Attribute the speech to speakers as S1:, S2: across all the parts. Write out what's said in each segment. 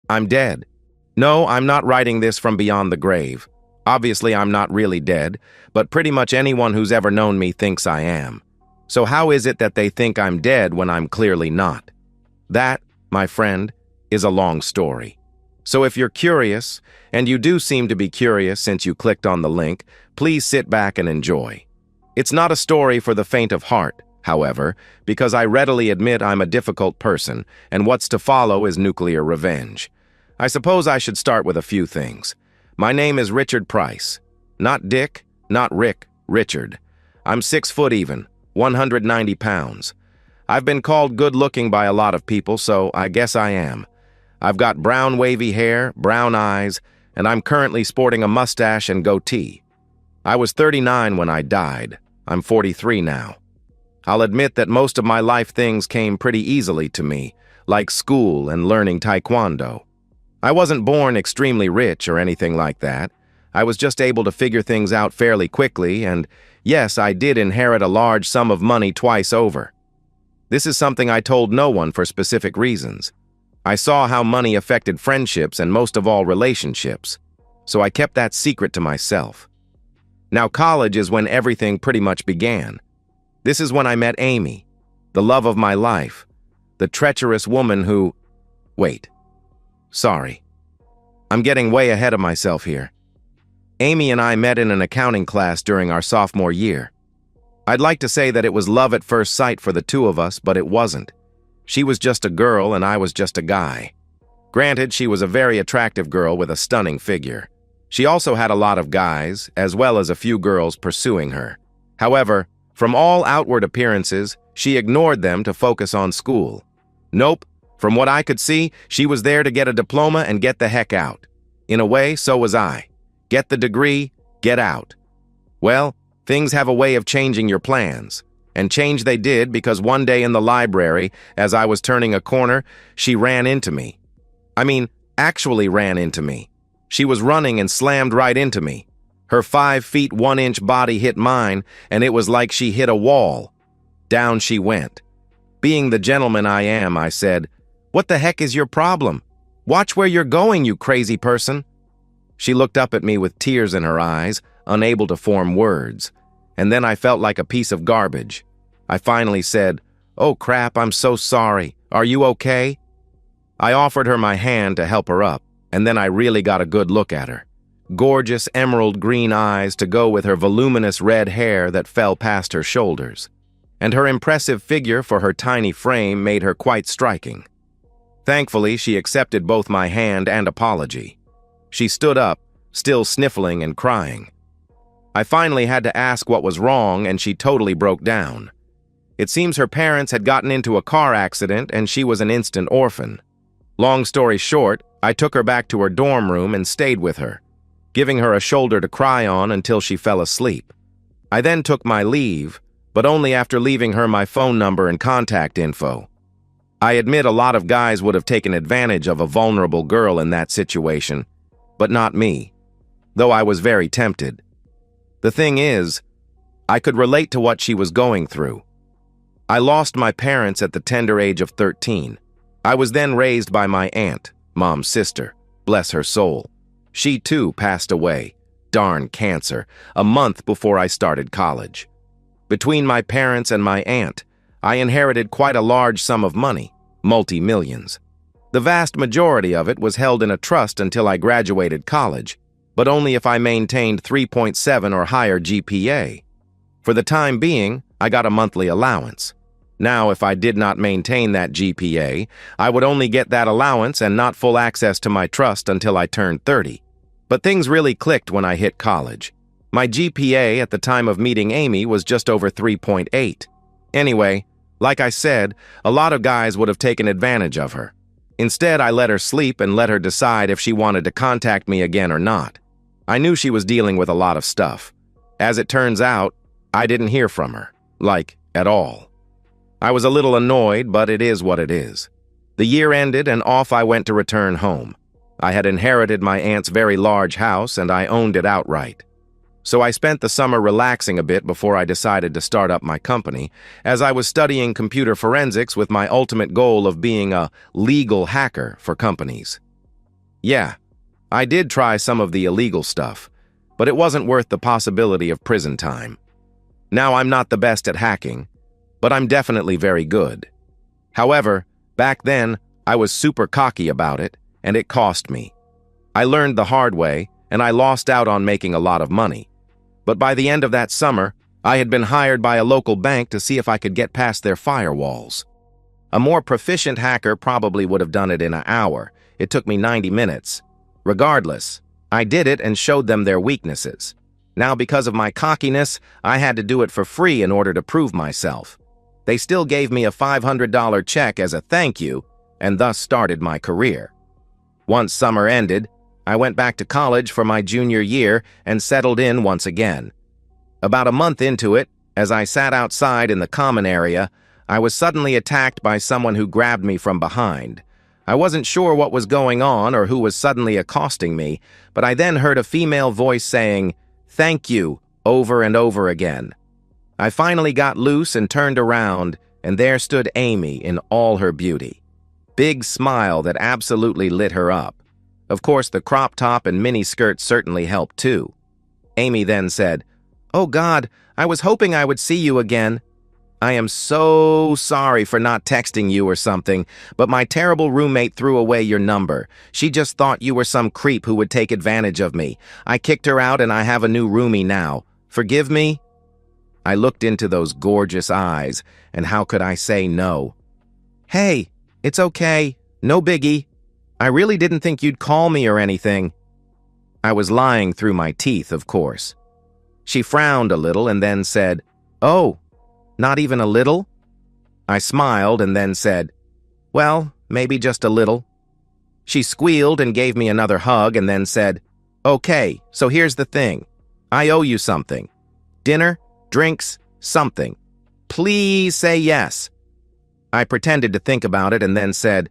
S1: I'm dead. No, I'm not writing this from beyond the grave. Obviously, I'm not really dead, but pretty much anyone who's ever known me thinks I am. So how is it that they think I'm dead when I'm clearly not? That, my friend, is a long story. So if you're curious, and you do seem to be curious since you clicked on the link, please sit back and enjoy. It's not a story for the faint of heart, however, because I readily admit I'm a difficult person, and what's to follow is nuclear revenge. I suppose I should start with a few things. My name is Richard Price. Not Dick, not Rick, Richard. I'm 6 foot even, 190 pounds. I've been called good-looking by a lot of people, so I guess I am. I've got brown wavy hair, brown eyes, and I'm currently sporting a mustache and goatee. I was 39 when I died. I'm 43 now. I'll admit that most of my life things came pretty easily to me, like school and learning taekwondo. I wasn't born extremely rich or anything like that. I was just able to figure things out fairly quickly, and yes, I did inherit a large sum of money twice over. This is something I told no one for specific reasons. I saw how money affected friendships and most of all relationships, so I kept that secret to myself. Now college is when everything pretty much began. This is when I met Amy, the love of my life, the treacherous woman who... Wait. Sorry. I'm getting way ahead of myself here. Amy and I met in an accounting class during our sophomore year. I'd like to say that it was love at first sight for the two of us, but it wasn't. She was just a girl and I was just a guy. Granted, she was a very attractive girl with a stunning figure. She also had a lot of guys, as well as a few girls pursuing her. However, from all outward appearances, she ignored them to focus on school. Nope. From what I could see, she was there to get a diploma and get the heck out. In a way, so was I. Get the degree, get out. Well, things have a way of changing your plans. And change they did because one day in the library, as I was turning a corner, she ran into me. Actually ran into me. She was running and slammed right into me. Her 5 feet 1 inch body hit mine, and it was like she hit a wall. Down she went. Being the gentleman I am, I said, "What the heck is your problem? Watch where you're going, you crazy person." She looked up at me with tears in her eyes, unable to form words. And then I felt like a piece of garbage. I finally said, "Oh crap, I'm so sorry. Are you okay?" I offered her my hand to help her up, and then I really got a good look at her. Gorgeous emerald green eyes to go with her voluminous red hair that fell past her shoulders. And her impressive figure for her tiny frame made her quite striking. Thankfully, she accepted both my hand and apology. She stood up, still sniffling and crying. I finally had to ask what was wrong, and she totally broke down. It seems her parents had gotten into a car accident and she was an instant orphan. Long story short, I took her back to her dorm room and stayed with her, giving her a shoulder to cry on until she fell asleep. I then took my leave, but only after leaving her my phone number and contact info. I admit a lot of guys would have taken advantage of a vulnerable girl in that situation, but not me, though I was very tempted. The thing is, I could relate to what she was going through. I lost my parents at the tender age of 13. I was then raised by my aunt, Mom's sister, bless her soul. She too passed away, darn cancer, a month before I started college. Between my parents and my aunt, I inherited quite a large sum of money, multi-millions. The vast majority of it was held in a trust until I graduated college, but only if I maintained 3.7 or higher GPA. For the time being, I got a monthly allowance. Now, if I did not maintain that GPA, I would only get that allowance and not full access to my trust until I turned 30. But things really clicked when I hit college. My GPA at the time of meeting Amy was just over 3.8. Anyway, like I said, a lot of guys would have taken advantage of her. Instead, I let her sleep and let her decide if she wanted to contact me again or not. I knew she was dealing with a lot of stuff. As it turns out, I didn't hear from her, at all. I was a little annoyed, but it is what it is. The year ended and off I went to return home. I had inherited my aunt's very large house and I owned it outright. So I spent the summer relaxing a bit before I decided to start up my company, as I was studying computer forensics with my ultimate goal of being a legal hacker for companies. Yeah, I did try some of the illegal stuff, but it wasn't worth the possibility of prison time. Now I'm not the best at hacking, but I'm definitely very good. However, back then, I was super cocky about it, and it cost me. I learned the hard way, and I lost out on making a lot of money. But by the end of that summer, I had been hired by a local bank to see if I could get past their firewalls. A more proficient hacker probably would have done it in an hour. It took me 90 minutes. Regardless, I did it and showed them their weaknesses. Now, because of my cockiness, I had to do it for free in order to prove myself. They still gave me a $500 check as a thank you, and thus started my career. Once summer ended, I went back to college for my junior year and settled in once again. About a month into it, as I sat outside in the common area, I was suddenly attacked by someone who grabbed me from behind. I wasn't sure what was going on or who was suddenly accosting me, but I then heard a female voice saying, "Thank you," over and over again. I finally got loose and turned around, and there stood Amy in all her beauty. Big smile that absolutely lit her up. Of course, the crop top and mini skirt certainly helped too. Amy then said, "Oh God, I was hoping I would see you again. I am so sorry for not texting you or something, but my terrible roommate threw away your number. She just thought you were some creep who would take advantage of me. I kicked her out and I have a new roomie now. Forgive me?" I looked into those gorgeous eyes, and how could I say no? "Hey, it's okay. No biggie. I really didn't think you'd call me or anything." I was lying through my teeth, of course. She frowned a little and then said, "Oh, not even a little?" I smiled and then said, "Well, maybe just a little." She squealed and gave me another hug and then said, "Okay, so here's the thing. I owe you something. Dinner, drinks, something. Please say yes." I pretended to think about it and then said,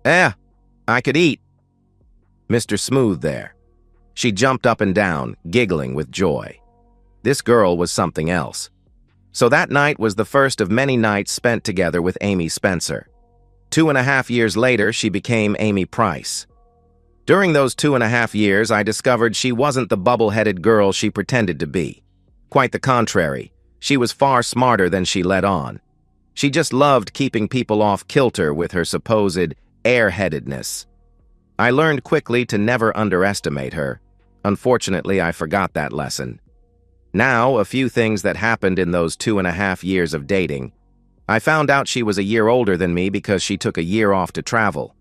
S1: I could eat." Mr. Smooth there. She jumped up and down, giggling with joy. This girl was something else. So that night was the first of many nights spent together with Amy Spencer. 2.5 years later, she became Amy Price. During those 2.5 years, I discovered she wasn't the bubble-headed girl she pretended to be. Quite the contrary, she was far smarter than she let on. She just loved keeping people off kilter with her supposed airheadedness. I learned quickly to never underestimate her. Unfortunately, I forgot that lesson. Now, a few things that happened in those 2.5 years of dating. I found out she was a year older than me because she took a year off to travel.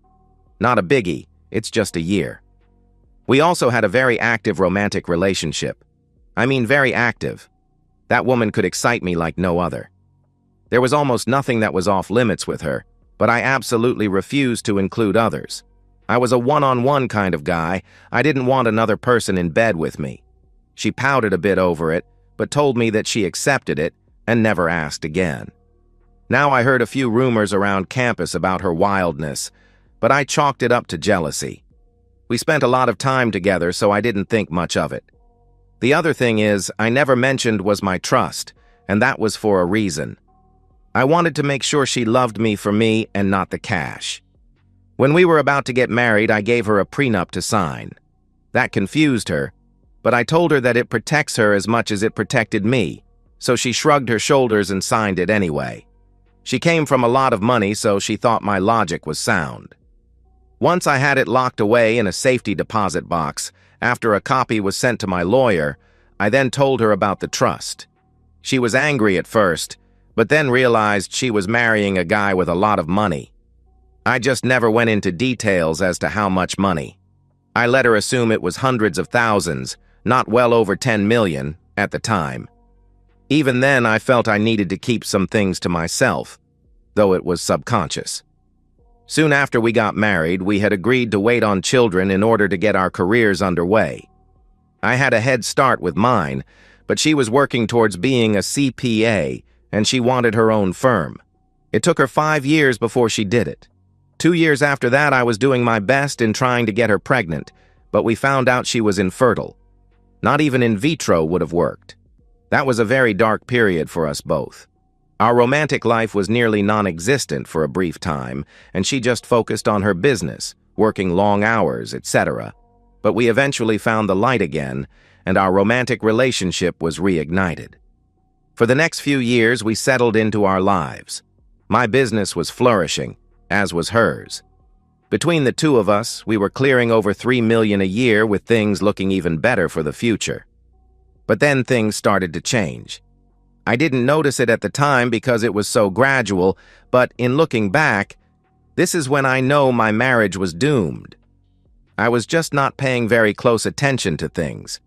S1: Not a biggie, it's just a year. We also had a very active romantic relationship. I mean very active. That woman could excite me like no other. There was almost nothing that was off limits with her, but I absolutely refused to include others. I was a one-on-one kind of guy. I didn't want another person in bed with me. She pouted a bit over it, but told me that she accepted it and never asked again. Now I heard a few rumors around campus about her wildness, but I chalked it up to jealousy. We spent a lot of time together, so I didn't think much of it. The other thing is, I never mentioned was my trust, and that was for a reason. I wanted to make sure she loved me for me and not the cash. When we were about to get married, I gave her a prenup to sign. That confused her, but I told her that it protects her as much as it protected me, so she shrugged her shoulders and signed it anyway. She came from a lot of money, so she thought my logic was sound. Once I had it locked away in a safety deposit box, after a copy was sent to my lawyer, I then told her about the trust. She was angry at first, but then realized she was marrying a guy with a lot of money. I just never went into details as to how much money. I let her assume it was hundreds of thousands, not well over 10 million at the time. Even then, I felt I needed to keep some things to myself, though it was subconscious. Soon after we got married, we had agreed to wait on children in order to get our careers underway. I had a head start with mine, but she was working towards being a CPA, and she wanted her own firm. It took her 5 years before she did it. 2 years after that, I was doing my best in trying to get her pregnant, but we found out she was infertile. Not even in vitro would have worked. That was a very dark period for us both. Our romantic life was nearly non-existent for a brief time, and she just focused on her business, working long hours, etc. But we eventually found the light again, and our romantic relationship was reignited. For the next few years, we settled into our lives. My business was flourishing, as was hers. Between the two of us, we were clearing over $3 million a year, with things looking even better for the future. But then things started to change. I didn't notice it at the time because it was so gradual, but in looking back, this is when I know my marriage was doomed. I was just not paying very close attention to things.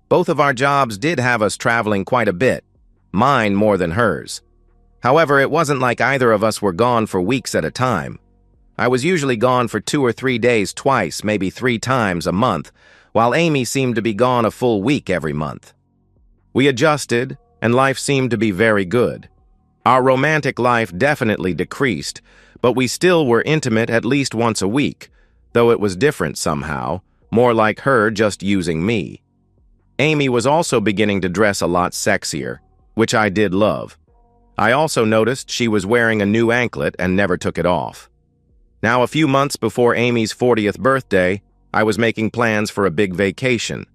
S1: Both of our jobs did have us traveling quite a bit, mine more than hers. However, it wasn't like either of us were gone for weeks at a time. I was usually gone for 2 or 3 days twice, maybe 3 times a month, while Amy seemed to be gone a full week every month. We adjusted, and life seemed to be very good. Our romantic life definitely decreased, but we still were intimate at least once a week, though it was different somehow, more like her just using me. Amy was also beginning to dress a lot sexier, which I did love. I also noticed she was wearing a new anklet and never took it off. Now, a few months before Amy's 40th birthday, I was making plans for a big vacation.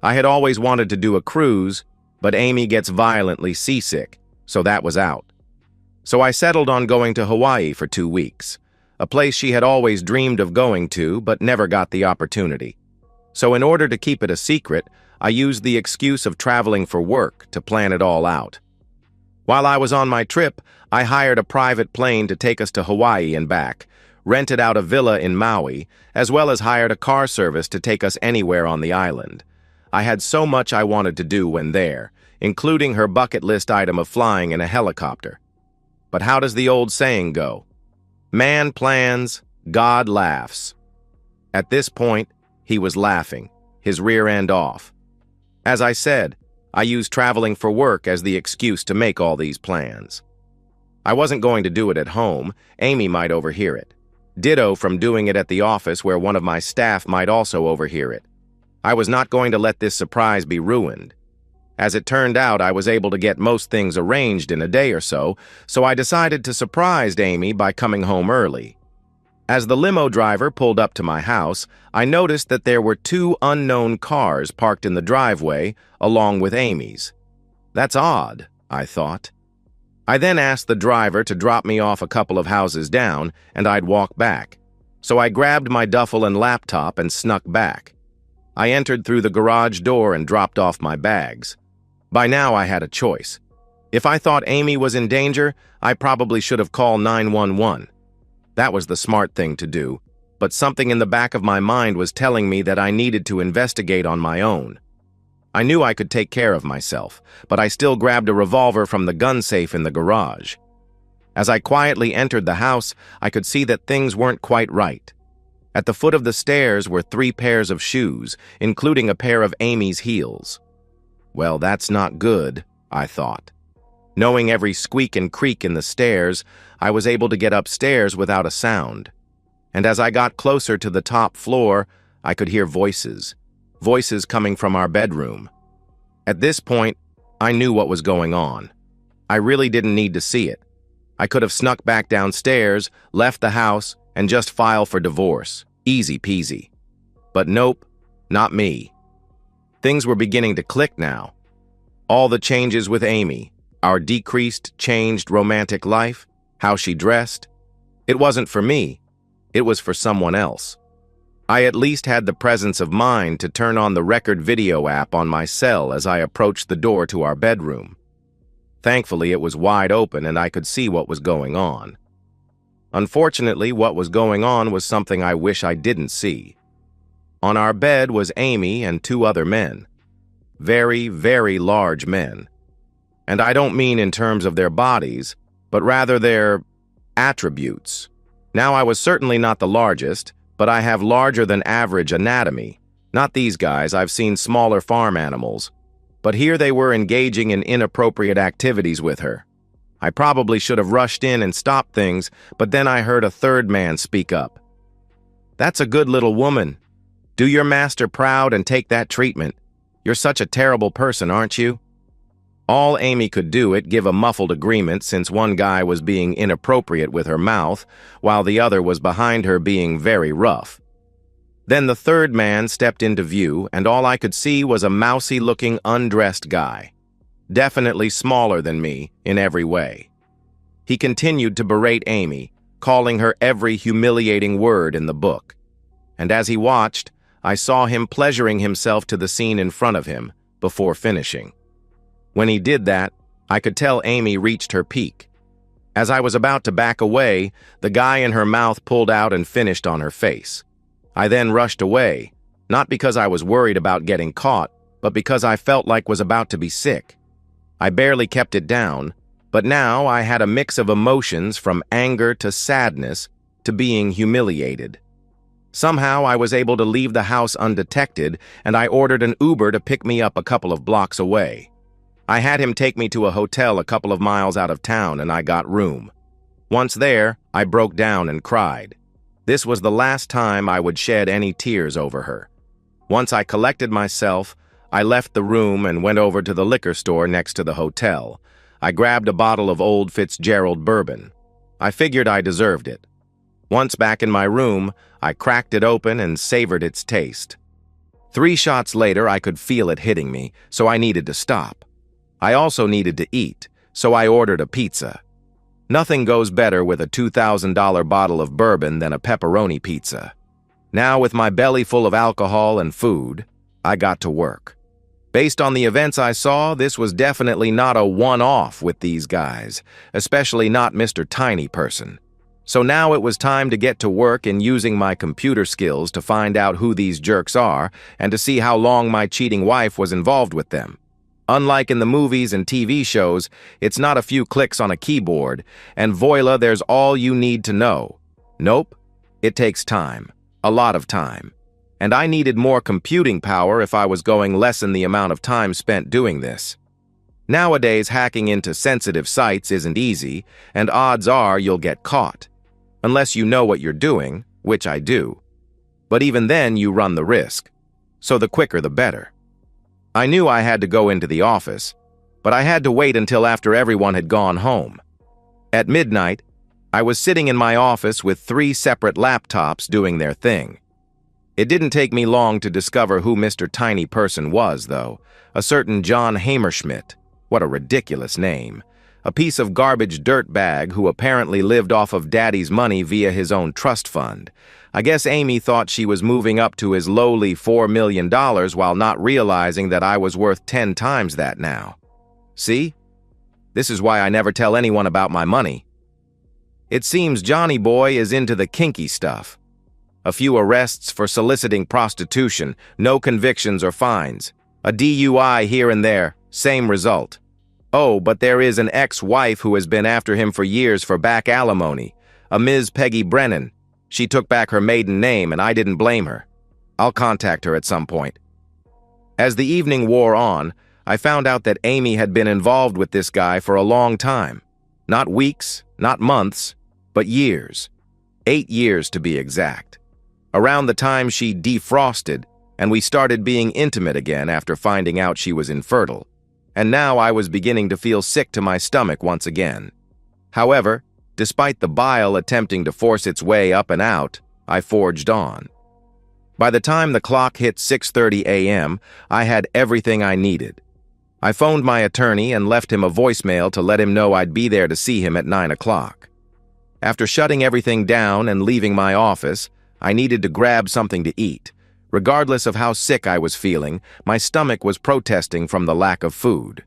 S1: I had always wanted to do a cruise, but Amy gets violently seasick, so that was out. So I settled on going to Hawaii for 2 weeks, a place she had always dreamed of going to but never got the opportunity. So in order to keep it a secret, I used the excuse of traveling for work to plan it all out. While I was on my trip, I hired a private plane to take us to Hawaii and back, rented out a villa in Maui, as well as hired a car service to take us anywhere on the island. I had so much I wanted to do when there, including her bucket list item of flying in a helicopter. But how does the old saying go? Man plans, God laughs. At this point, he was laughing, his rear end off. As I said, I used traveling for work as the excuse to make all these plans. I wasn't going to do it at home. Amy might overhear it. Ditto from doing it at the office, where one of my staff might also overhear it. I was not going to let this surprise be ruined. As it turned out, I was able to get most things arranged in a day or so I decided to surprise Amy by coming home early. As the limo driver pulled up to my house, I noticed that there were 2 unknown cars parked in the driveway, along with Amy's. That's odd, I thought. I then asked the driver to drop me off a couple of houses down, and I'd walk back. So I grabbed my duffel and laptop and snuck back. I entered through the garage door and dropped off my bags. By now I had a choice. If I thought Amy was in danger, I probably should have called 911. That was the smart thing to do, but something in the back of my mind was telling me that I needed to investigate on my own. I knew I could take care of myself, but I still grabbed a revolver from the gun safe in the garage. As I quietly entered the house, I could see that things weren't quite right. At the foot of the stairs were 3 pairs of shoes, including a pair of Amy's heels. Well, that's not good, I thought. Knowing every squeak and creak in the stairs, I was able to get upstairs without a sound. And as I got closer to the top floor, I could hear voices coming from our bedroom. At this point, I knew what was going on. I really didn't need to see it. I could have snuck back downstairs, left the house, and just filed for divorce. Easy peasy. But nope, not me. Things were beginning to click now. All the changes with Amy, our decreased, changed romantic life, how she dressed. It wasn't for me. It was for someone else. I at least had the presence of mind to turn on the record video app on my cell as I approached the door to our bedroom. Thankfully, it was wide open and I could see what was going on. Unfortunately, what was going on was something I wish I didn't see. On our bed was Amy and 2 other men. Very, very large men. And I don't mean in terms of their bodies, but rather their attributes. Now, I was certainly not the largest, but I have larger than average anatomy. Not these guys, I've seen smaller farm animals. But here they were engaging in inappropriate activities with her. I probably should have rushed in and stopped things, but then I heard a 3rd man speak up. "That's a good little woman. Do your master proud and take that treatment. You're such a terrible person, aren't you?" All Amy could do it give a muffled agreement since one guy was being inappropriate with her mouth, while the other was behind her being very rough. Then the third man stepped into view, and all I could see was a mousy-looking, undressed guy. Definitely smaller than me in every way. He continued to berate Amy, calling her every humiliating word in the book. And as he watched, I saw him pleasuring himself to the scene in front of him before finishing. When he did that, I could tell Amy reached her peak. As I was about to back away, the guy in her mouth pulled out and finished on her face. I then rushed away, not because I was worried about getting caught, but because I felt like was about to be sick. I barely kept it down, but now I had a mix of emotions from anger to sadness to being humiliated. Somehow I was able to leave the house undetected, and I ordered an Uber to pick me up a couple of blocks away. I had him take me to a hotel a couple of miles out of town, and I got room. Once there, I broke down and cried. This was the last time I would shed any tears over her. Once I collected myself, I left the room and went over to the liquor store next to the hotel. I grabbed a bottle of Old Fitzgerald bourbon. I figured I deserved it. Once back in my room, I cracked it open and savored its taste. 3 shots later, I could feel it hitting me, so I needed to stop. I also needed to eat, so I ordered a pizza. Nothing goes better with a $2,000 bottle of bourbon than a pepperoni pizza. Now, with my belly full of alcohol and food, I got to work. Based on the events I saw, this was definitely not a one-off with these guys, especially not Mr. Tiny Person. So now it was time to get to work in using my computer skills to find out who these jerks are and to see how long my cheating wife was involved with them. Unlike in the movies and TV shows, it's not a few clicks on a keyboard, and voila, there's all you need to know. Nope, it takes time, a lot of time. And I needed more computing power if I was going to lessen the amount of time spent doing this. Nowadays, hacking into sensitive sites isn't easy, and odds are you'll get caught. Unless you know what you're doing, which I do. But even then, you run the risk. So the quicker the better. I knew I had to go into the office, but I had to wait until after everyone had gone home. At midnight, I was sitting in my office with 3 separate laptops doing their thing. It didn't take me long to discover who Mr. Tiny Person was, though. A certain John Hammerschmidt. What a ridiculous name. A piece of garbage dirtbag who apparently lived off of Daddy's money via his own trust fund. I guess Amy thought she was moving up to his lowly $4 million while not realizing that I was worth 10 times that now. See? This is why I never tell anyone about my money. It seems Johnny Boy is into the kinky stuff. A few arrests for soliciting prostitution, no convictions or fines. A DUI here and there, same result. Oh, but there is an ex-wife who has been after him for years for back alimony, a Ms. Peggy Brennan. She took back her maiden name, and I didn't blame her. I'll contact her at some point. As the evening wore on, I found out that Amy had been involved with this guy for a long time. Not weeks, not months, but years. 8 years to be exact. Around the time she defrosted, and we started being intimate again after finding out she was infertile. And now I was beginning to feel sick to my stomach once again. However, despite the bile attempting to force its way up and out, I forged on. By the time the clock hit 6:30 a.m., I had everything I needed. I phoned my attorney and left him a voicemail to let him know I'd be there to see him at 9 o'clock. After shutting everything down and leaving my office, I needed to grab something to eat. Regardless of how sick I was feeling, my stomach was protesting from the lack of food.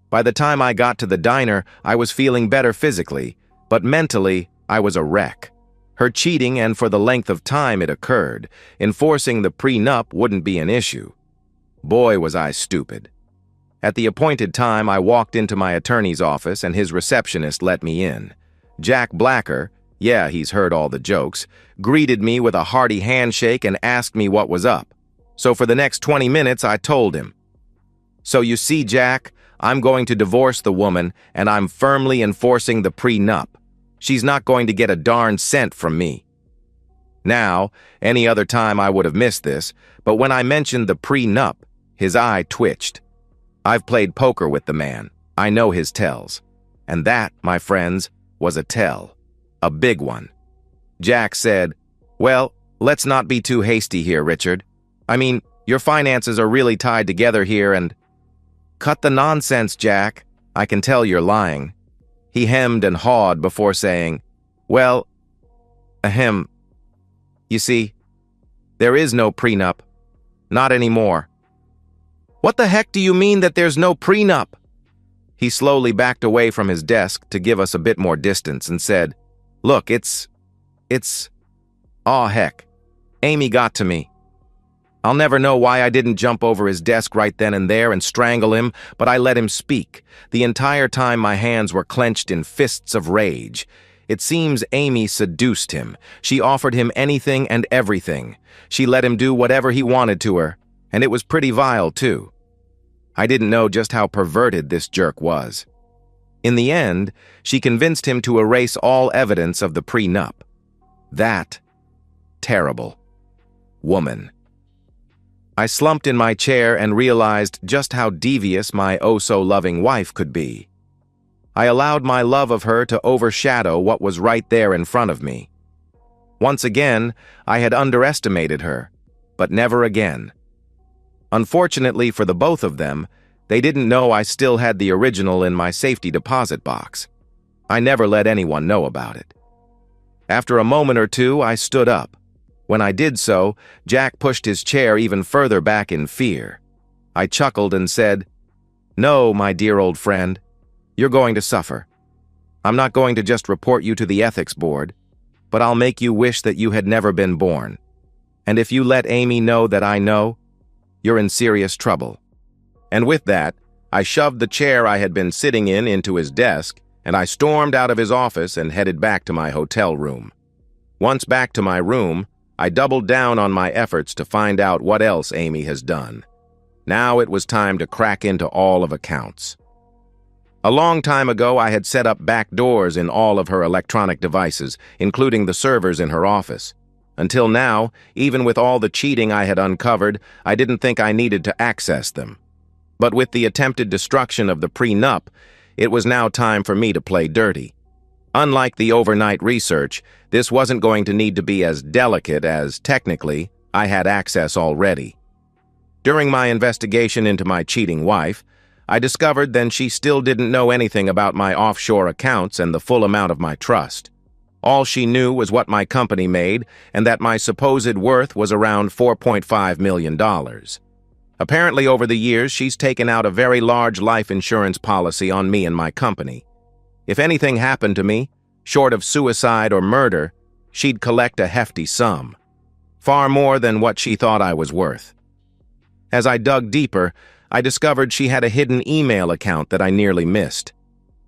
S1: By the time I got to the diner, I was feeling better physically, but mentally, I was a wreck. Her cheating, and for the length of time it occurred, enforcing the prenup wouldn't be an issue. Boy, was I stupid. At the appointed time, I walked into my attorney's office and his receptionist let me in. Jack Blacker, yeah, he's heard all the jokes, greeted me with a hearty handshake and asked me what was up. So for the next 20 minutes, I told him. So you see, Jack, I'm going to divorce the woman, and I'm firmly enforcing the prenup. She's not going to get a darn cent from me. Now, any other time I would have missed this, but when I mentioned the prenup, his eye twitched. I've played poker with the man. I know his tells. And that, my friends, was a tell. A big one. Jack said, "Well, let's not be too hasty here, Richard. I mean, your finances are really tied together here and—" "Cut the nonsense, Jack. I can tell you're lying." He hemmed and hawed before saying, "Well, ahem. You see, there is no prenup. Not anymore." "What the heck do you mean that there's no prenup?" He slowly backed away from his desk to give us a bit more distance and said, "Look, it's... Aw, heck. Amy got to me. I'll never know why I didn't jump over his desk right then and there and strangle him, but I let him speak. The entire time my hands were clenched in fists of rage. It seems Amy seduced him. She offered him anything and everything. She let him do whatever he wanted to her, and it was pretty vile, too. I didn't know just how perverted this jerk was. In the end, she convinced him to erase all evidence of the prenup. That terrible woman. I slumped in my chair and realized just how devious my oh-so-loving wife could be. I allowed my love of her to overshadow what was right there in front of me. Once again, I had underestimated her, but never again. Unfortunately for the both of them, they didn't know I still had the original in my safety deposit box. I never let anyone know about it. After a moment or two, I stood up. When I did so, Jack pushed his chair even further back in fear. I chuckled and said, "No, my dear old friend, you're going to suffer. I'm not going to just report you to the ethics board, but I'll make you wish that you had never been born. And if you let Amy know that I know, you're in serious trouble." And with that, I shoved the chair I had been sitting in into his desk, and I stormed out of his office and headed back to my hotel room. Once back to my room, I doubled down on my efforts to find out what else Amy has done. Now it was time to crack into all of accounts. A long time ago, I had set up back doors in all of her electronic devices, including the servers in her office. Until now, even with all the cheating I had uncovered, I didn't think I needed to access them. But with the attempted destruction of the prenup, it was now time for me to play dirty. Unlike the overnight research, this wasn't going to need to be as delicate as, technically, I had access already. During my investigation into my cheating wife, I discovered then she still didn't know anything about my offshore accounts and the full amount of my trust. All she knew was what my company made and that my supposed worth was around $4.5 million. Apparently, over the years, she's taken out a very large life insurance policy on me and my company. If anything happened to me, short of suicide or murder, she'd collect a hefty sum. Far more than what she thought I was worth. As I dug deeper, I discovered she had a hidden email account that I nearly missed.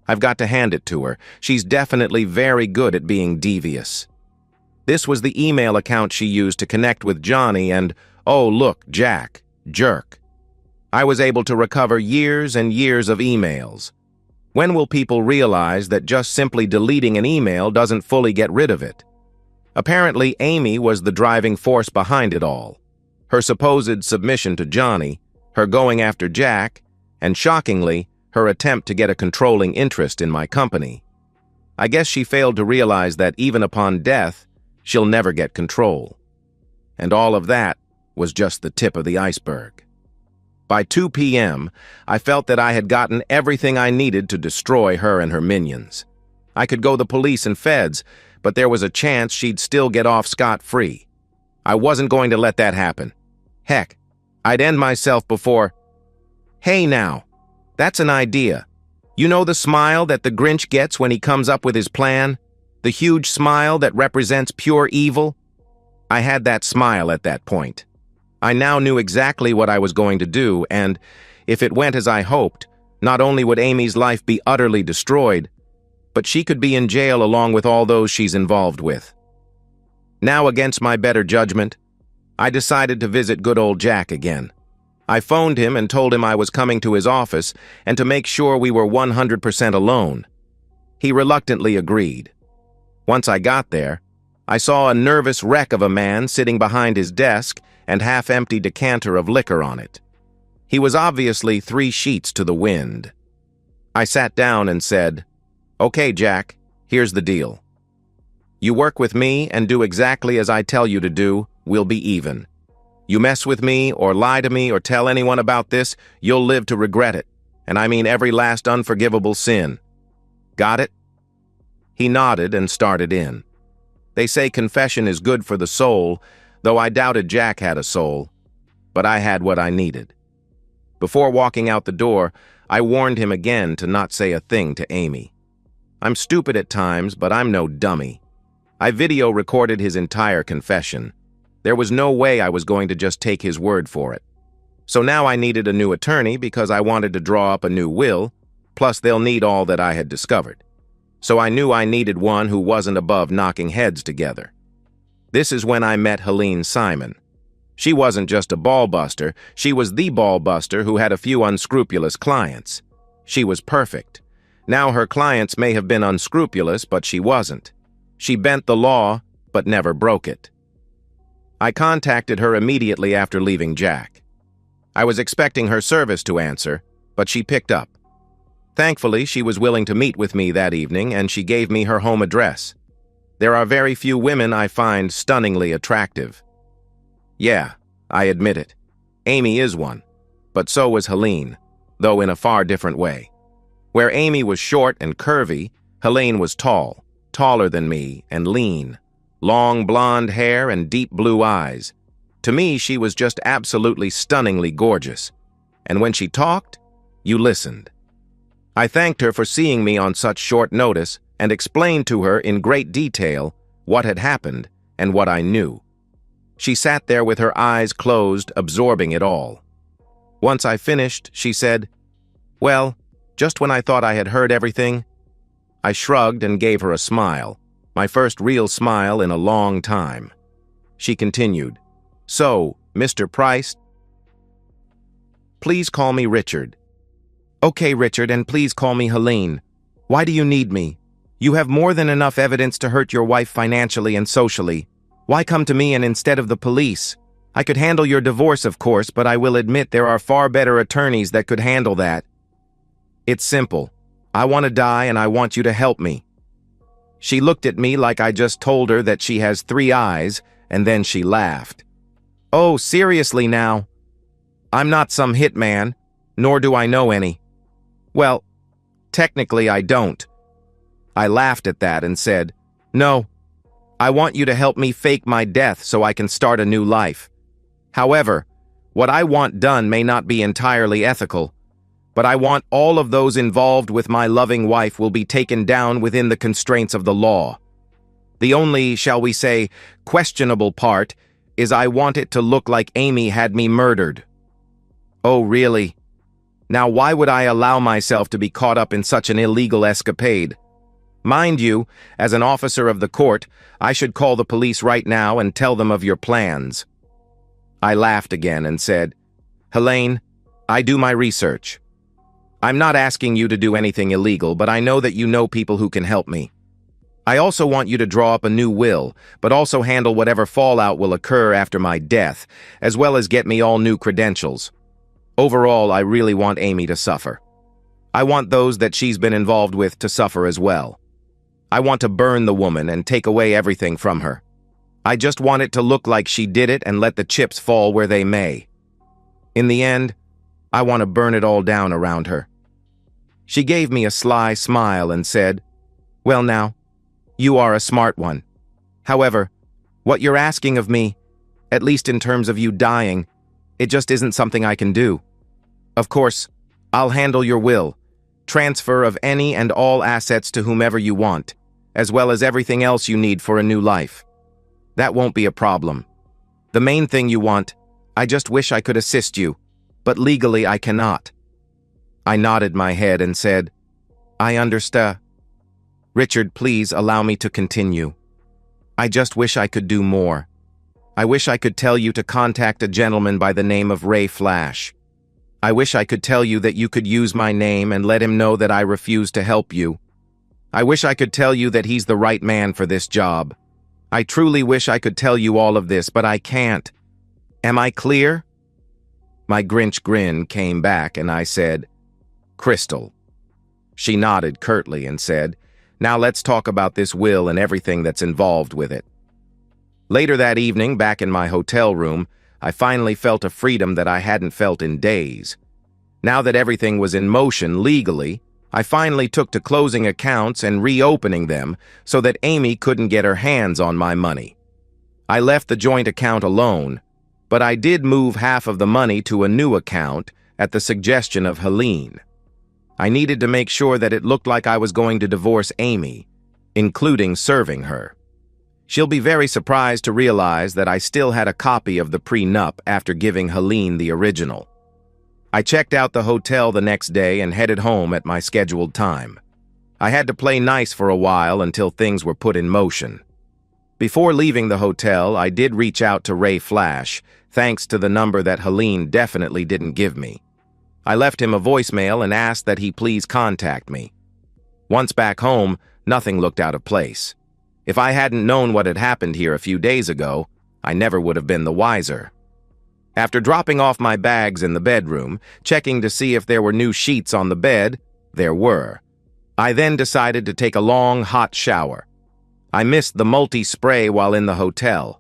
S1: I've got to hand it to her. She's definitely very good at being devious. This was the email account she used to connect with Johnny and, oh look, Jack, jerk. I was able to recover years and years of emails. When will people realize that just simply deleting an email doesn't fully get rid of it? Apparently, Amy was the driving force behind it all. Her supposed submission to Johnny, her going after Jack, and shockingly, her attempt to get a controlling interest in my company. I guess she failed to realize that even upon death, she'll never get control. And all of that was just the tip of the iceberg. By 2 p.m., I felt that I had gotten everything I needed to destroy her and her minions. I could go the police and feds, but there was a chance she'd still get off scot-free. I wasn't going to let that happen. Heck, I'd end myself before... Hey now, that's an idea. You know the smile that the Grinch gets when he comes up with his plan? The huge smile that represents pure evil? I had that smile at that point. I now knew exactly what I was going to do, and if it went as I hoped, not only would Amy's life be utterly destroyed, but she could be in jail along with all those she's involved with. Now, against my better judgment, I decided to visit good old Jack again. I phoned him and told him I was coming to his office and to make sure we were 100% alone. He reluctantly agreed. Once I got there, I saw a nervous wreck of a man sitting behind his desk and half-empty decanter of liquor on it. He was obviously 3 sheets to the wind. I sat down and said, "Okay, Jack, here's the deal. You work with me and do exactly as I tell you to do, we'll be even. You mess with me or lie to me or tell anyone about this, you'll live to regret it. And I mean every last unforgivable sin. Got it?" He nodded and started in. They say confession is good for the soul, though I doubted Jack had a soul. But I had what I needed. Before walking out the door, I warned him again to not say a thing to Amy. I'm stupid at times, but I'm no dummy. I video recorded his entire confession. There was no way I was going to just take his word for it. So now I needed a new attorney because I wanted to draw up a new will, plus they'll need all that I had discovered. So I knew I needed one who wasn't above knocking heads together. This is when I met Helene Simon. She wasn't just a ball buster, she was the ball buster who had a few unscrupulous clients. She was perfect. Now her clients may have been unscrupulous, but she wasn't. She bent the law, but never broke it. I contacted her immediately after leaving Jack. I was expecting her service to answer, but she picked up. Thankfully, she was willing to meet with me that evening, and she gave me her home address. There are very few women I find stunningly attractive. Yeah, I admit it. Amy is one, but so was Helene, though in a far different way. Where Amy was short and curvy, Helene was tall, taller than me, and lean. Long blonde hair and deep blue eyes. To me, she was just absolutely stunningly gorgeous. And when she talked, you listened. I thanked her for seeing me on such short notice and explained to her in great detail what had happened and what I knew. She sat there with her eyes closed, absorbing it all. Once I finished, she said, "Well, just when I thought I had heard everything." I shrugged and gave her a smile, my first real smile in a long time. She continued, "So, Mr. Price, please call me Richard." "Okay, Richard, and please call me Helene. Why do you need me? You have more than enough evidence to hurt your wife financially and socially. Why come to me and instead of the police? I could handle your divorce, of course, but I will admit there are far better attorneys that could handle that. It's simple. I want to die and I want you to help me." She looked at me like I just told her that she has 3 eyes, and then she laughed. "Oh, seriously now? I'm not some hitman, nor do I know any." "Well, technically I don't." I laughed at that and said, "No, I want you to help me fake my death so I can start a new life. However, what I want done may not be entirely ethical, but I want all of those involved with my loving wife will be taken down within the constraints of the law. The only, shall we say, questionable part is I want it to look like Amy had me murdered." "Oh, really? Now why would I allow myself to be caught up in such an illegal escapade? Mind you, as an officer of the court, I should call the police right now and tell them of your plans." I laughed again and said, "Helene, I do my research. I'm not asking you to do anything illegal, but I know that you know people who can help me. I also want you to draw up a new will, but also handle whatever fallout will occur after my death, as well as get me all new credentials. Overall, I really want Amy to suffer. I want those that she's been involved with to suffer as well. I want to burn the woman and take away everything from her. I just want it to look like she did it and let the chips fall where they may. In the end, I want to burn it all down around her." She gave me a sly smile and said, "Well now, you are a smart one. However, what you're asking of me, at least in terms of you dying, it just isn't something I can do. Of course, I'll handle your will, transfer of any and all assets to whomever you want, as well as everything else you need for a new life. That won't be a problem. The main thing you want, I just wish I could assist you, but legally I cannot." I nodded my head and said, "I understand. Richard, please allow me to continue. I just wish I could do more. I wish I could tell you to contact a gentleman by the name of Ray Flash. I wish I could tell you that you could use my name and let him know that I refuse to help you. I wish I could tell you that he's the right man for this job. I truly wish I could tell you all of this, but I can't. Am I clear?" My Grinch grin came back and I said, "Crystal." She nodded curtly and said, "Now let's talk about this will and everything that's involved with it." Later that evening, back in my hotel room, I finally felt a freedom that I hadn't felt in days. Now that everything was in motion legally, I finally took to closing accounts and reopening them so that Amy couldn't get her hands on my money. I left the joint account alone, but I did move half of the money to a new account at the suggestion of Helene. I needed to make sure that it looked like I was going to divorce Amy, including serving her. She'll be very surprised to realize that I still had a copy of the prenup after giving Helene the original. I checked out the hotel the next day and headed home at my scheduled time. I had to play nice for a while until things were put in motion. Before leaving the hotel, I did reach out to Ray Flash, thanks to the number that Helene definitely didn't give me. I left him a voicemail and asked that he please contact me. Once back home, nothing looked out of place. If I hadn't known what had happened here a few days ago, I never would have been the wiser. After dropping off my bags in the bedroom, checking to see if there were new sheets on the bed, there were. I then decided to take a long, hot shower. I missed the multi-spray while in the hotel.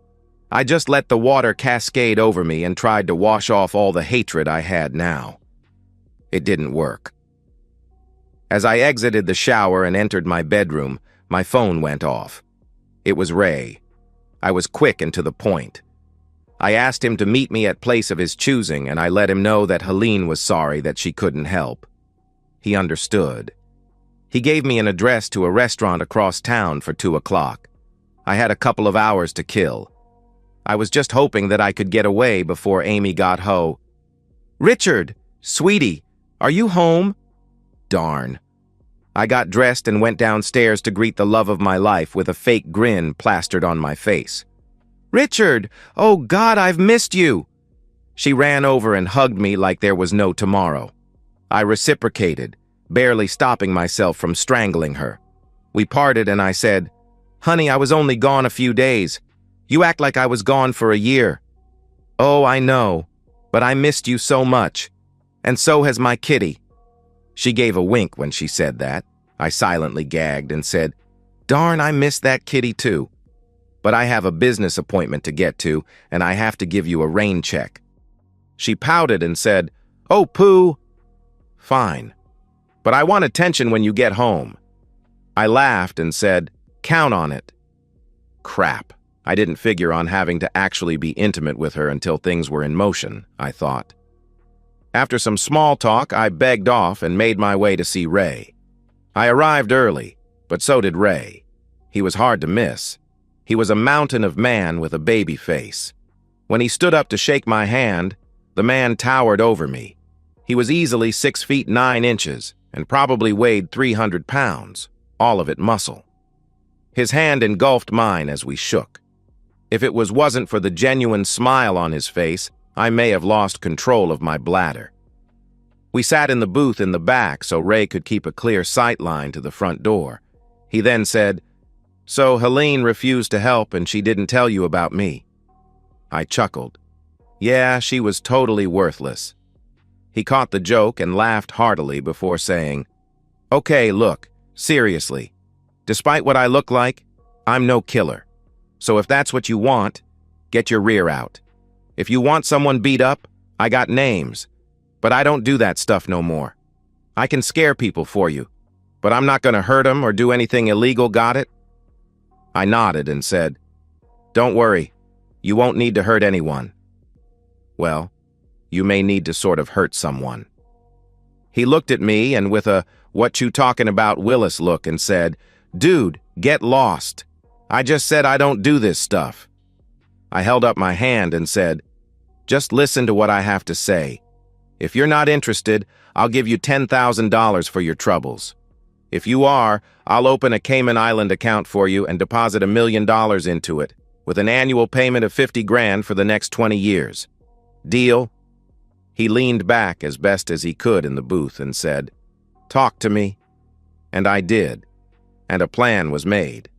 S1: I just let the water cascade over me and tried to wash off all the hatred I had now. It didn't work. As I exited the shower and entered my bedroom, my phone went off. It was Ray. I was quick and to the point. I asked him to meet me at place of his choosing, and I let him know that Helene was sorry that she couldn't help. He understood. He gave me an address to a restaurant across town for 2 o'clock. I had a couple of hours to kill. I was just hoping that I could get away before Amy got home. "Richard, sweetie, are you home?" Darn. I got dressed and went downstairs to greet the love of my life with a fake grin plastered on my face. "Richard, oh God, I've missed you." She ran over and hugged me like there was no tomorrow. I reciprocated, barely stopping myself from strangling her. We parted and I said, "Honey, I was only gone a few days. You act like I was gone for a year." "Oh, I know, but I missed you so much. And so has my kitty." She gave a wink when she said that. I silently gagged and said, "Darn, I miss that kitty too. But I have a business appointment to get to, and I have to give you a rain check." She pouted and said, "Oh, Pooh." "Fine. But I want attention when you get home." I laughed and said, "Count on it." Crap. I didn't figure on having to actually be intimate with her until things were in motion, I thought. After some small talk, I begged off and made my way to see Ray. I arrived early, but so did Ray. He was hard to miss. He was a mountain of man with a baby face. When he stood up to shake my hand, the man towered over me. He was easily 6 feet 9 inches and probably weighed 300 pounds, all of it muscle. His hand engulfed mine as we shook. If it wasn't for the genuine smile on his face, I may have lost control of my bladder. We sat in the booth in the back so Ray could keep a clear sight line to the front door. He then said, "So Helene refused to help and she didn't tell you about me." I chuckled. Yeah, she was totally worthless. He caught the joke and laughed heartily before saying, "Okay, look, seriously. Despite what I look like, I'm no killer. So if that's what you want, get your rear out. If you want someone beat up, I got names. But I don't do that stuff no more. I can scare people for you, but I'm not going to hurt them or do anything illegal, got it?" I nodded and said, "Don't worry, you won't need to hurt anyone." Well, you may need to sort of hurt someone. He looked at me and with a "what you talking about Willis" look and said, "Dude, get lost. I just said I don't do this stuff." I held up my hand and said, "Just listen to what I have to say. If you're not interested, I'll give you $10,000 for your troubles. If you are, I'll open a Cayman Island account for you and deposit $1 million into it, with an annual payment of 50 grand for the next 20 years. Deal?" He leaned back as best as he could in the booth and said, "Talk to me." And I did, and a plan was made.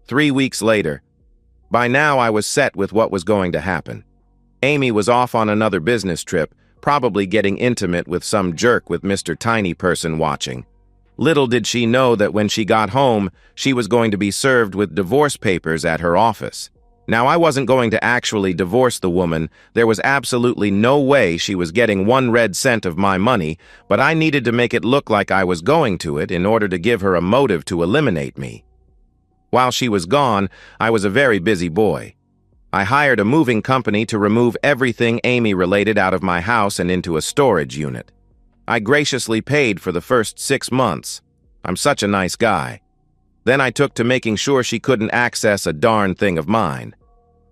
S1: 3 weeks later, by now I was set with what was going to happen. Amy was off on another business trip, probably getting intimate with some jerk with Mr. Tiny Person watching. Little did she know that when she got home, she was going to be served with divorce papers at her office. Now, I wasn't going to actually divorce the woman. There was absolutely no way she was getting 1 red cent of my money, but I needed to make it look like I was going to it in order to give her a motive to eliminate me. While she was gone, I was a very busy boy. I hired a moving company to remove everything Amy-related out of my house and into a storage unit. I graciously paid for the first 6 months. I'm such a nice guy. Then I took to making sure she couldn't access a darn thing of mine.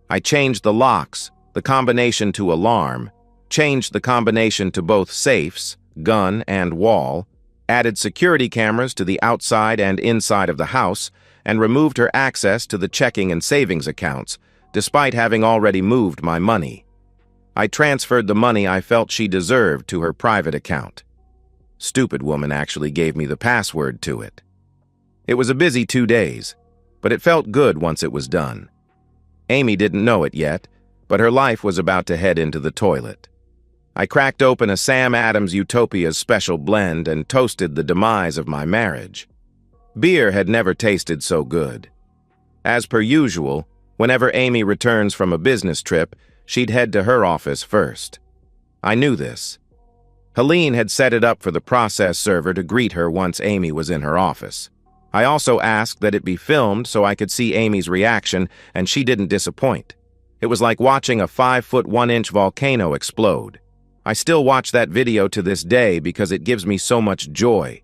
S1: I changed the locks, the combination to alarm, changed the combination to both safes, gun, and wall, added security cameras to the outside and inside of the house, and removed her access to the checking and savings accounts, despite having already moved my money. I transferred the money I felt she deserved to her private account. Stupid woman actually gave me the password to it. It was a busy 2 days, but it felt good once it was done. Amy didn't know it yet, but her life was about to head into the toilet. I cracked open a Sam Adams Utopia's special blend and toasted the demise of my marriage. Beer had never tasted so good. As per usual, whenever Amy returns from a business trip, she'd head to her office first. I knew this. Helene had set it up for the process server to greet her once Amy was in her office. I also asked that it be filmed so I could see Amy's reaction, and she didn't disappoint. It was like watching a 5'1" volcano explode. I still watch that video to this day because it gives me so much joy.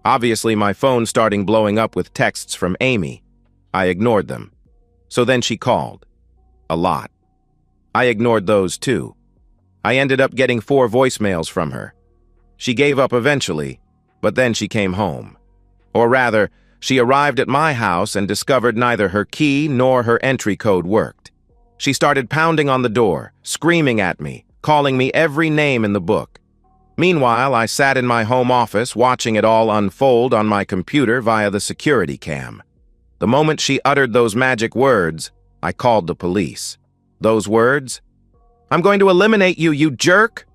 S1: Obviously, my phone started blowing up with texts from Amy. I ignored them. So then she called. A lot. I ignored those too. I ended up getting 4 voicemails from her. She gave up eventually, but then she came home. Or rather, she arrived at my house and discovered neither her key nor her entry code worked. She started pounding on the door, screaming at me, calling me every name in the book. Meanwhile, I sat in my home office watching it all unfold on my computer via the security cam. The moment she uttered those magic words, I called the police. Those words? "I'm going to eliminate you, you jerk!"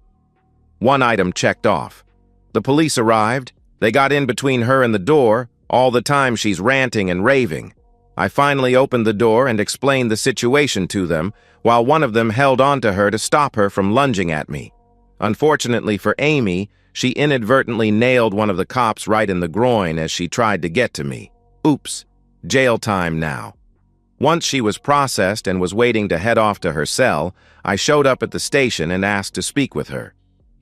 S1: 1 item checked off. The police arrived. They got in between her and the door. All the time she's ranting and raving. I finally opened the door and explained the situation to them, while one of them held on to her to stop her from lunging at me. Unfortunately for Amy, she inadvertently nailed one of the cops right in the groin as she tried to get to me. Oops. Jail time now. Once she was processed and was waiting to head off to her cell, I showed up at the station and asked to speak with her.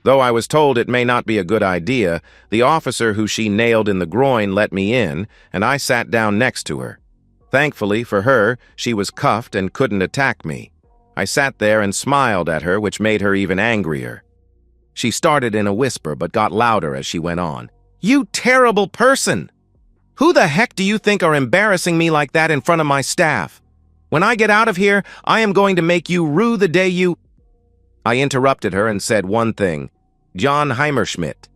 S1: Though I was told it may not be a good idea, the officer who she nailed in the groin let me in, and I sat down next to her. Thankfully for her, she was cuffed and couldn't attack me. I sat there and smiled at her, which made her even angrier. She started in a whisper but got louder as she went on. "You terrible person! Who the heck do you think are embarrassing me like that in front of my staff? When I get out of here, I am going to make you rue the day you—" I interrupted her and said one thing. "John Heimerschmidt."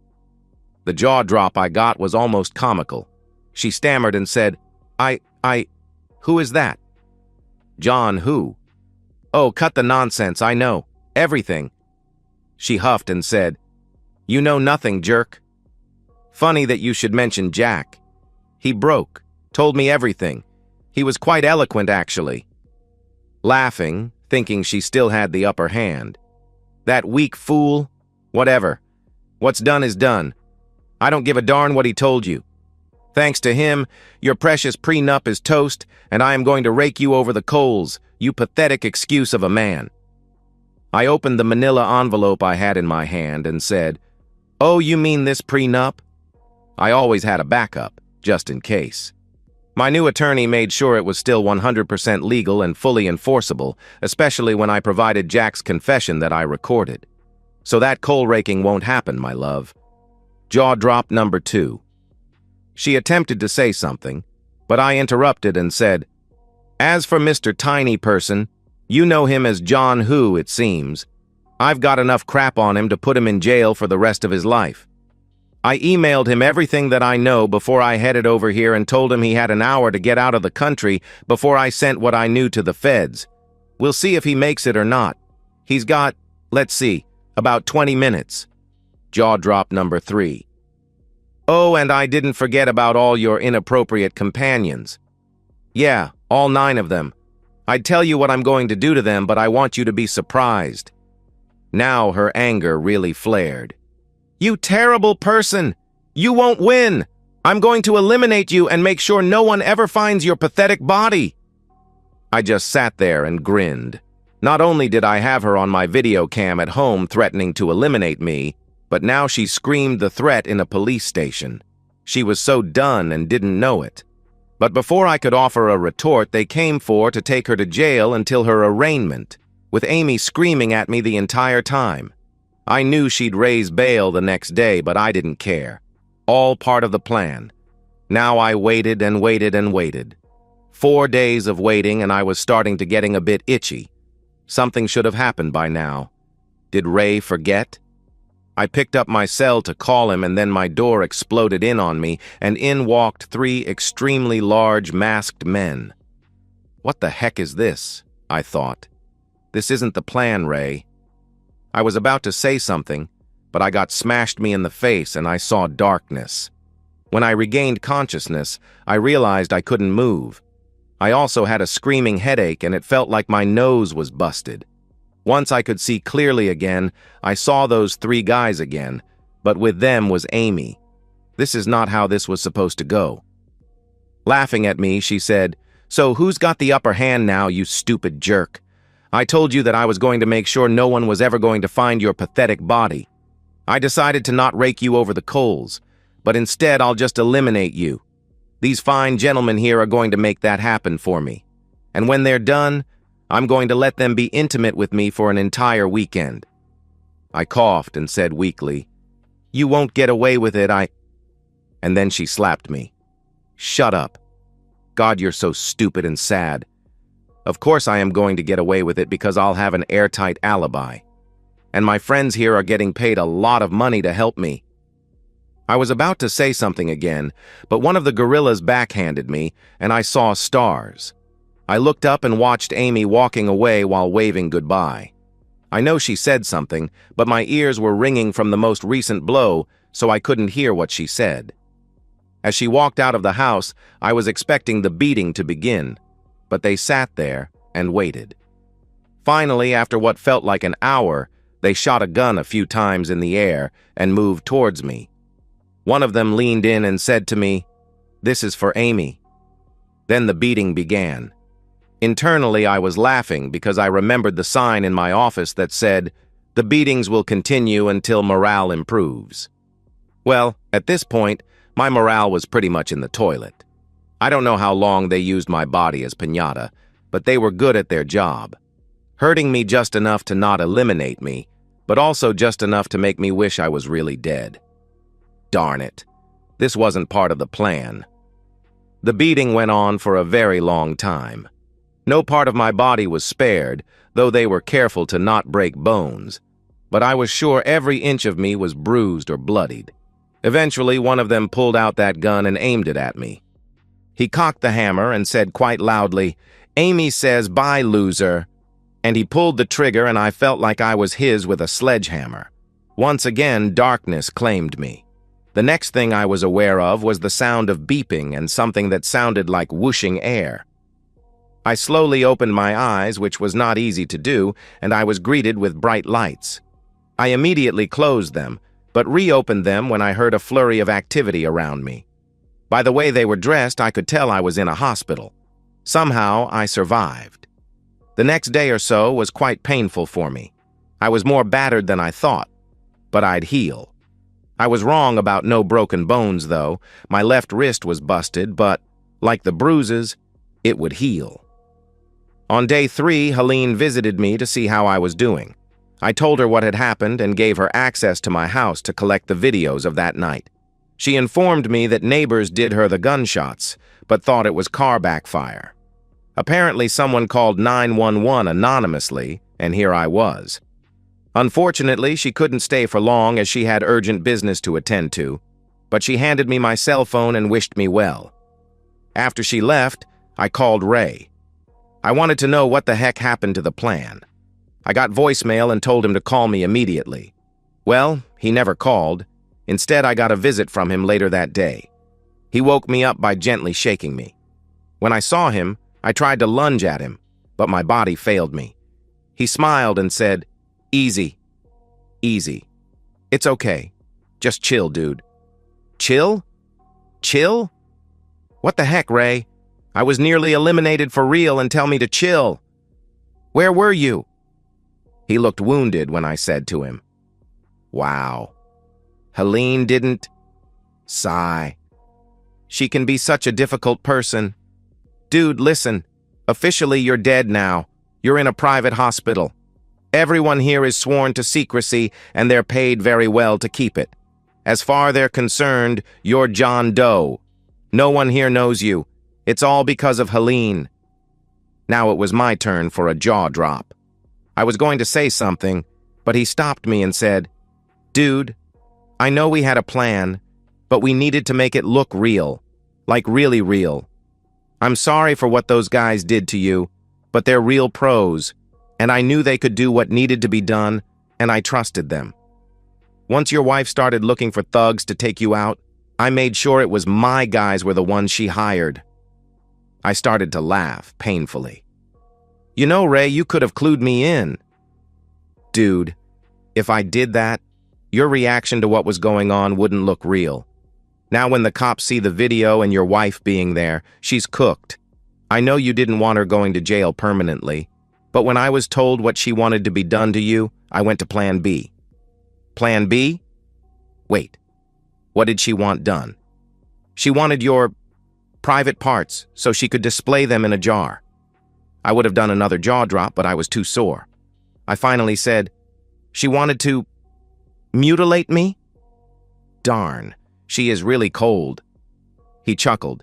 S1: The jaw drop I got was almost comical. She stammered and said, Who is that?" "John who?" "Oh, cut the nonsense, I know. Everything." She huffed and said, "You know nothing, jerk. Funny that you should mention Jack. He broke, told me everything. He was quite eloquent, actually." Laughing, thinking she still had the upper hand. "That weak fool? Whatever. What's done is done. I don't give a darn what he told you. Thanks to him, your precious prenup is toast, and I am going to rake you over the coals, you pathetic excuse of a man." I opened the manila envelope I had in my hand and said, "Oh, you mean this prenup?" I always had a backup, just in case. My new attorney made sure it was still 100% legal and fully enforceable, especially when I provided Jack's confession that I recorded. So that coal raking won't happen, my love. Jaw drop number 2. She attempted to say something, but I interrupted and said, "As for Mr. Tiny Person, you know him as John Who, it seems. I've got enough crap on him to put him in jail for the rest of his life. I emailed him everything that I know before I headed over here and told him he had an hour to get out of the country before I sent what I knew to the feds. We'll see if he makes it or not. He's got, let's see, about 20 minutes. Jaw drop number 3. Oh, and I didn't forget about all your inappropriate companions. Yeah, all 9 of them. I'd tell you what I'm going to do to them, but I want you to be surprised. Now her anger really flared. You terrible person! You won't win! I'm going to eliminate you and make sure no one ever finds your pathetic body. I just sat there and grinned. Not only did I have her on my video cam at home threatening to eliminate me, but now she screamed the threat in a police station. She was so done and didn't know it. But before I could offer a retort, they came to take her to jail until her arraignment, with Amy screaming at me the entire time. I knew she'd raise bail the next day, but I didn't care. All part of the plan. Now I waited and waited and waited. 4 days of waiting and I was starting to getting a bit itchy. Something should have happened by now. Did Ray forget? I picked up my cell to call him and then my door exploded in on me and in walked 3 extremely large masked men. What the heck is this? I thought. This isn't the plan, Ray. I was about to say something, but I got smashed me in the face and I saw darkness. When I regained consciousness, I realized I couldn't move. I also had a screaming headache and it felt like my nose was busted. Once I could see clearly again, I saw those 3 guys again, but with them was Amy. This is not how this was supposed to go. Laughing at me, she said, "So who's got the upper hand now, you stupid jerk? I told you that I was going to make sure no one was ever going to find your pathetic body. I decided to not rake you over the coals, but instead I'll just eliminate you. These fine gentlemen here are going to make that happen for me. And when they're done, I'm going to let them be intimate with me for an entire weekend." I coughed and said weakly, "You won't get away with it, And then she slapped me. "Shut up. God, you're so stupid and sad. Of course I am going to get away with it because I'll have an airtight alibi. And my friends here are getting paid a lot of money to help me." I was about to say something again, but one of the gorillas backhanded me, and I saw stars. I looked up and watched Amy walking away while waving goodbye. I know she said something, but my ears were ringing from the most recent blow, so I couldn't hear what she said. As she walked out of the house, I was expecting the beating to begin, but they sat there and waited. Finally, after what felt like an hour, they shot a gun a few times in the air and moved towards me. One of them leaned in and said to me, "This is for Amy." Then the beating began. Internally, I was laughing because I remembered the sign in my office that said, "The beatings will continue until morale improves." Well, at this point, my morale was pretty much in the toilet. I don't know how long they used my body as piñata, but they were good at their job. Hurting me just enough to not eliminate me, but also just enough to make me wish I was really dead. Darn it. This wasn't part of the plan. The beating went on for a very long time. No part of my body was spared, though they were careful to not break bones. But I was sure every inch of me was bruised or bloodied. Eventually, one of them pulled out that gun and aimed it at me. He cocked the hammer and said quite loudly, "Amy says bye, loser." And he pulled the trigger and I felt like I was his with a sledgehammer. Once again, darkness claimed me. The next thing I was aware of was the sound of beeping and something that sounded like whooshing air. I slowly opened my eyes, which was not easy to do, and I was greeted with bright lights. I immediately closed them, but reopened them when I heard a flurry of activity around me. By the way they were dressed, I could tell I was in a hospital. Somehow, I survived. The next day or so was quite painful for me. I was more battered than I thought, but I'd heal. I was wrong about no broken bones, though. My left wrist was busted, but, like the bruises, it would heal. On day 3, Helene visited me to see how I was doing. I told her what had happened and gave her access to my house to collect the videos of that night. She informed me that neighbors did her the gunshots, but thought it was car backfire. Apparently, someone called 911 anonymously, and here I was. Unfortunately, she couldn't stay for long as she had urgent business to attend to, but she handed me my cell phone and wished me well. After she left, I called Ray. I wanted to know what the heck happened to the plan. I got voicemail and told him to call me immediately. Well, he never called. Instead, I got a visit from him later that day. He woke me up by gently shaking me. When I saw him, I tried to lunge at him, but my body failed me. He smiled and said, "Easy. Easy. It's okay. Just chill, dude." Chill? Chill? What the heck, Ray? I was nearly eliminated for real and tell me to chill. Where were you? He looked wounded when I said to him, "Wow. Helene didn't..." Sigh. She can be such a difficult person. Dude, listen. Officially, you're dead now. You're in a private hospital. Everyone here is sworn to secrecy, and they're paid very well to keep it. As far they're concerned, you're John Doe. No one here knows you. It's all because of Helene. Now it was my turn for a jaw drop. I was going to say something, but he stopped me and said, "Dude, I know we had a plan, but we needed to make it look real. Like really real. I'm sorry for what those guys did to you, but they're real pros, and I knew they could do what needed to be done, and I trusted them. Once your wife started looking for thugs to take you out, I made sure it was my guys were the ones she hired." I started to laugh, painfully. "You know, Ray, you could have clued me in." Dude, if I did that, your reaction to what was going on wouldn't look real. Now when the cops see the video and your wife being there, she's cooked. I know you didn't want her going to jail permanently, but when I was told what she wanted to be done to you, I went to Plan B. Plan B? Wait, what did she want done? She wanted your private parts so she could display them in a jar. I would have done another jaw drop, but I was too sore. I finally said, "She wanted to mutilate me? Darn, she is really cold." He chuckled.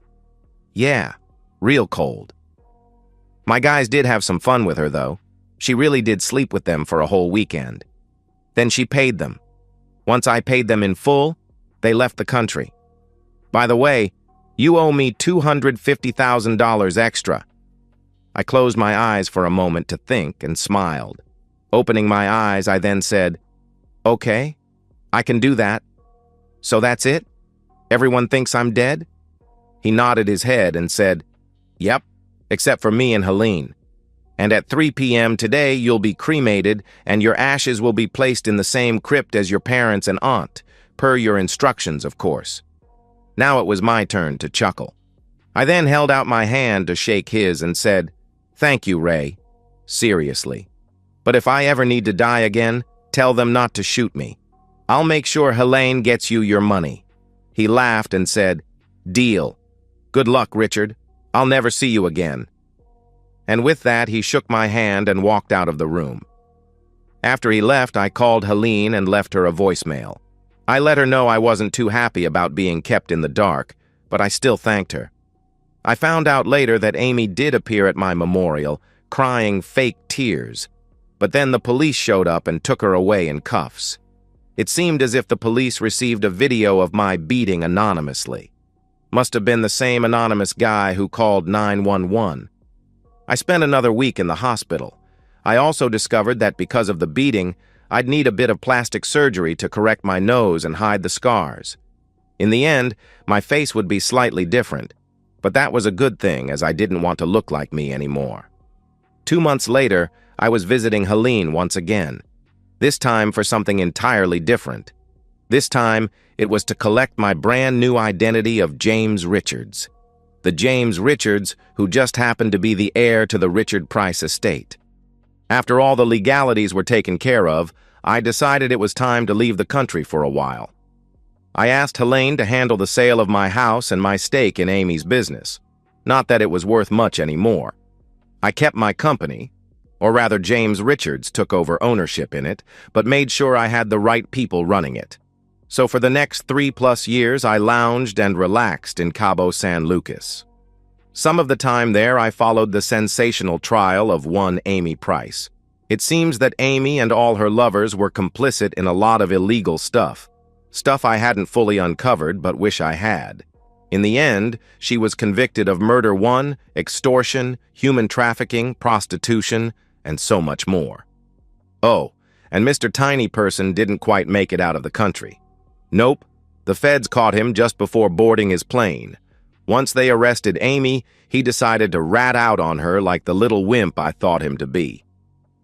S1: "Yeah, real cold." My guys did have some fun with her, though. She really did sleep with them for a whole weekend. Then she paid them. Once I paid them in full, they left the country. By the way, you owe me $250,000 extra. I closed my eyes for a moment to think and smiled. Opening my eyes, I then said, "Okay, I can do that. So that's it? Everyone thinks I'm dead?" He nodded his head and said, "Yep, except for me and Helene. And at 3 p.m. today, you'll be cremated, and your ashes will be placed in the same crypt as your parents and aunt, per your instructions, of course." Now it was my turn to chuckle. I then held out my hand to shake his and said, "Thank you, Ray. Seriously. But if I ever need to die again, tell them not to shoot me. I'll make sure Helene gets you your money." He laughed and said, "Deal. Good luck, Richard. I'll never see you again." And with that, he shook my hand and walked out of the room. After he left, I called Helene and left her a voicemail. I let her know I wasn't too happy about being kept in the dark, but I still thanked her. I found out later that Amy did appear at my memorial, crying fake tears, but then the police showed up and took her away in cuffs. It seemed as if the police received a video of my beating anonymously. Must have been the same anonymous guy who called 911. I spent another week in the hospital. I also discovered that because of the beating, I'd need a bit of plastic surgery to correct my nose and hide the scars. In the end, my face would be slightly different, but that was a good thing as I didn't want to look like me anymore. 2 months later, I was visiting Helene once again, this time for something entirely different. This time, it was to collect my brand new identity of James Richards. The James Richards who just happened to be the heir to the Richard Price estate. After all the legalities were taken care of, I decided it was time to leave the country for a while. I asked Helene to handle the sale of my house and my stake in Amy's business. Not that it was worth much anymore. I kept my company, or rather James Richards took over ownership in it, but made sure I had the right people running it. So for the next 3+ years, I lounged and relaxed in Cabo San Lucas. Some of the time there, I followed the sensational trial of one Amy Price. It seems that Amy and all her lovers were complicit in a lot of illegal stuff. Stuff I hadn't fully uncovered, but wish I had. In the end, she was convicted of murder 1, extortion, human trafficking, prostitution, and so much more. Oh, and Mr. Tiny Person didn't quite make it out of the country. Nope. The feds caught him just before boarding his plane. Once they arrested Amy, he decided to rat out on her like the little wimp I thought him to be.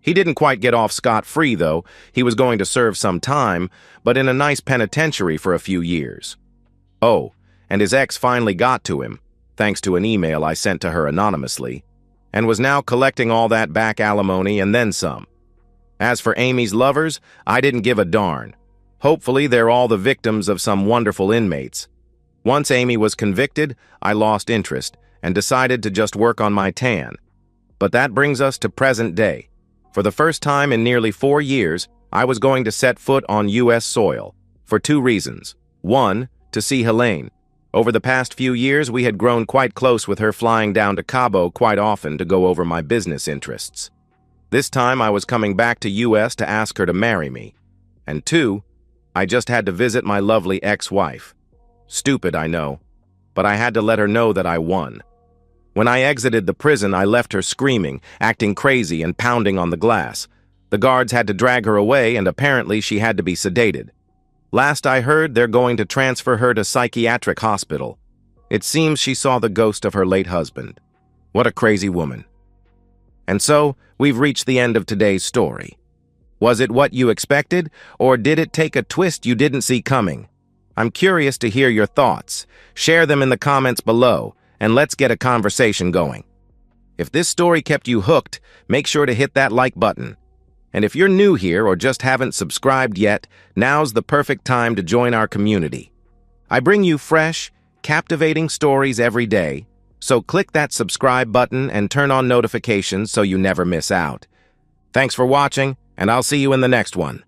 S1: He didn't quite get off scot-free, though. He was going to serve some time, but in a nice penitentiary for a few years. Oh, and his ex finally got to him, thanks to an email I sent to her anonymously, and was now collecting all that back alimony and then some. As for Amy's lovers, I didn't give a darn. Hopefully, they're all the victims of some wonderful inmates. Once Amy was convicted, I lost interest and decided to just work on my tan. But that brings us to present day. For the first time in nearly 4 years, I was going to set foot on U.S. soil, for 2 reasons. 1, to see Helene. Over the past few years, we had grown quite close with her flying down to Cabo quite often to go over my business interests. This time I was coming back to U.S. to ask her to marry me. And 2, I just had to visit my lovely ex-wife. Stupid, I know, but I had to let her know that I won. When I exited the prison, I left her screaming, acting crazy and pounding on the glass. The guards had to drag her away, and apparently she had to be sedated. Last I heard, they're going to transfer her to psychiatric hospital. It seems she saw the ghost of her late husband. What a crazy woman. And so, we've reached the end of today's story. Was it what you expected, or did it take a twist you didn't see coming? I'm curious to hear your thoughts. Share them in the comments below, and let's get a conversation going. If this story kept you hooked, make sure to hit that like button. And if you're new here or just haven't subscribed yet, now's the perfect time to join our community. I bring you fresh, captivating stories every day, so click that subscribe button and turn on notifications so you never miss out. Thanks for watching, and I'll see you in the next one.